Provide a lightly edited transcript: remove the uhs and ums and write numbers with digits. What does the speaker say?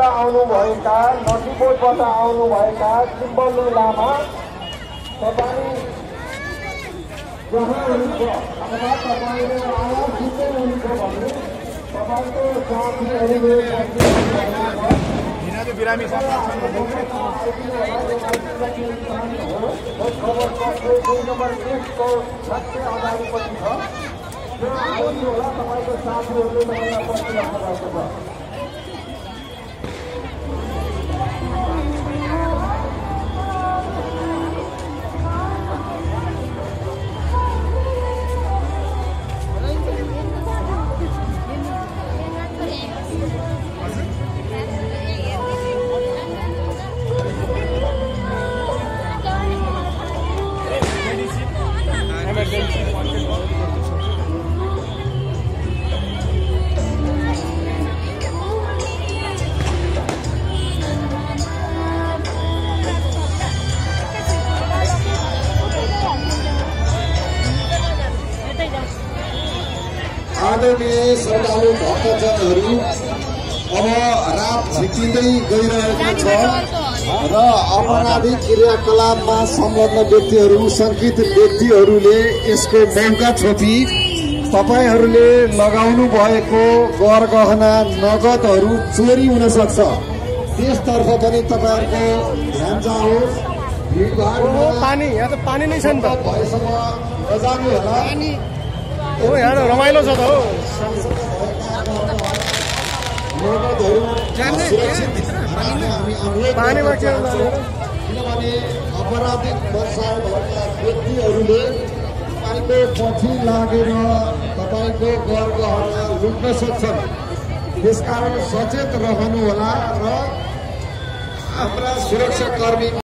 आउनुभएका नसीबोटबाट आउनुभएका सिम्बलु लामा तपाईँ जहाँ हुनुहुन्छ अथवा तपाईँले आवाज सुन्दै हुनुहुन्छ भने तपाईँको साथीहरूले बिरामी नम्बर 1 को ठ्याक्कै अगाडिपट्टि छ त्यहाँ आउनु होला तपाईँको साथीहरूले तपाईँलाई पर्खिराख्नु भएको छ। आदरणीय श्रद्धालु भक्तजनहरू अब रात झिकिँदै गइरहेको छ र अपराधिक क्रियाकलापमा संलग्न व्यक्तिहरू शङ्कित व्यक्तिहरूले यसको मौका छोपी तपाईहरूले लगाउनु भएको गरगहना नगदहरू चोरी हुन सक्छ। त्यसतर्फ पनि तपाईहरूको ध्यान जाओस्। भिडभाडमा पानी यहाँ त पानी नै छ नि त भएसँग नजानु होला। ओ यहाँ रमाइलो छ त हो पानीमा के किनभने अपराधिक व्यवसाय भएका व्यक्तिहरूले तपाईँको पछि लागेर तपाईँको गरगहना लुट्न सक्छन्। त्यसकारण सचेत रहनुहोला र हाम्रा सुरक्षाकर्मी